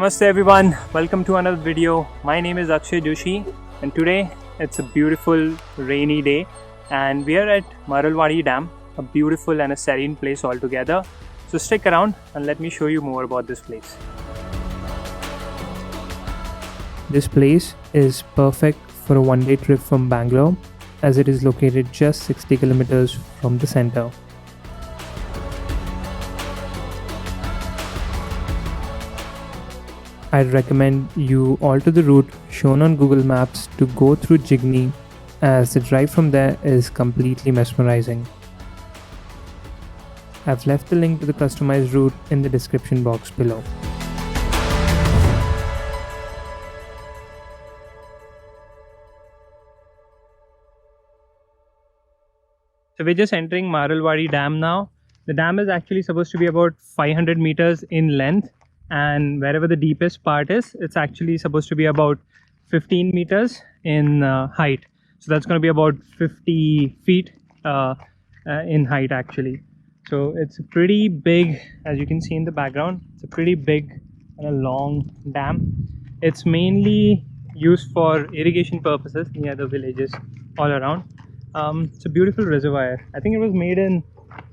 Namaste everyone, welcome to another video. My name is Akshay Joshi and today it's a beautiful rainy day and we are at Maralwadi Dam, a beautiful and a serene place altogether. So stick around and let me show you more about this place. This place is perfect for a one-day trip from Bangalore as it is located just 60 kilometers from the center. I'd recommend you alter the route shown on Google Maps to go through Jigni as the drive from there is completely mesmerizing. I've left the link to the customized route in the description box below. So we're just entering Maralwadi Dam now. The dam is actually supposed to be about 500 meters in length, and wherever the deepest part is, it's actually supposed to be about 15 meters in height. So that's going to be about 50 feet in height actually. So it's pretty big, as you can see in the background. It's a pretty big and a long dam. It's mainly used for irrigation purposes near the villages all around. It's a beautiful reservoir. I think it was made in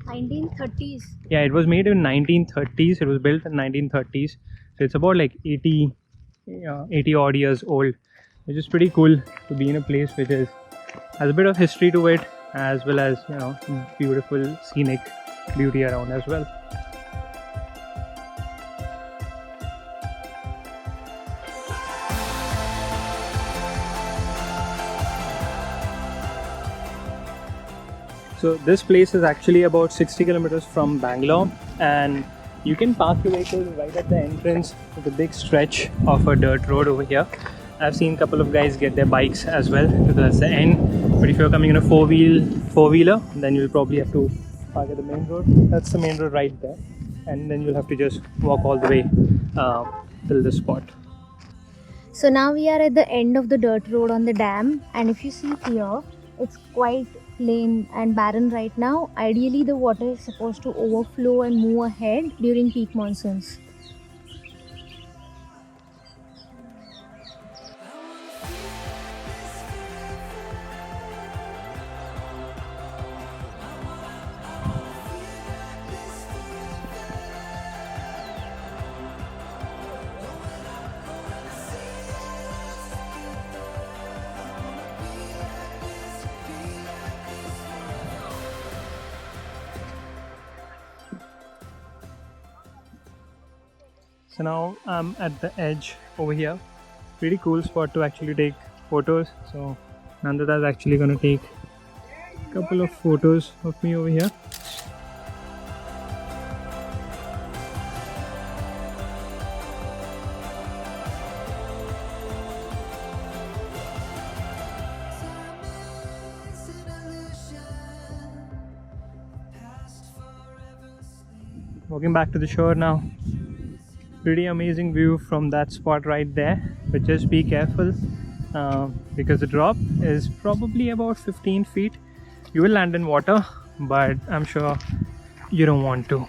1930s. Yeah, it was made in 1930s. It was built in 1930s. So it's about like 80 odd years old, which is pretty cool to be in a place which has a bit of history to it, as well as beautiful scenic beauty around as well. So this place is actually about 60 kilometers from Bangalore, and you can park your vehicle right at the entrance to the big stretch of a dirt road over here. I've seen a couple of guys get their bikes as well towards the end, but if you're coming in a four-wheeler, then you'll probably have to park at the main road. That's the main road right there, and then you'll have to just walk all the way till this spot. So now we are at the end of the dirt road on the dam, and if you see here, it's quite plain and barren right now. Ideally, the water is supposed to overflow and move ahead during peak monsoons. So now I'm at the edge over here. Pretty cool spot to actually take photos. So Nandita is actually going to take a couple of photos of me over here. Walking back to the shore now. Pretty amazing view from that spot right there, but just be careful because the drop is probably about 15 feet. You will land in water, but I'm sure you don't want to.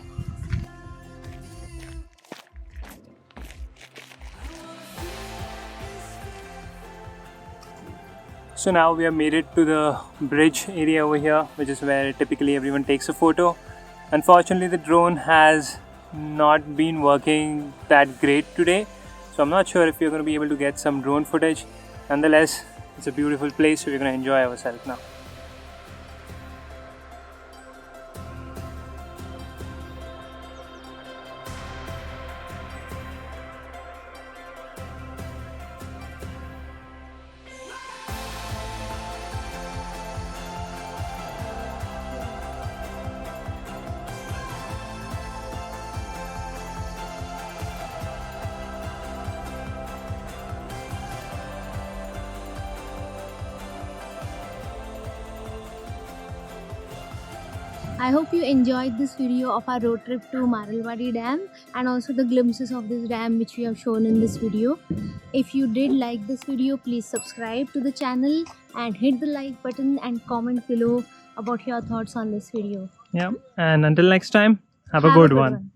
So now we have made it to the bridge area over here, which is where typically everyone takes a photo. Unfortunately, the drone has not been working that great today, so I'm not sure if we're going to be able to get some drone footage. Nonetheless, it's a beautiful place, so we're going to enjoy ourselves now. I hope you enjoyed this video of our road trip to Maralwadi Dam and also the glimpses of this dam which we have shown in this video. If you did like this video, please subscribe to the channel and hit the like button and comment below about your thoughts on this video. Yeah, and until next time, have a good one.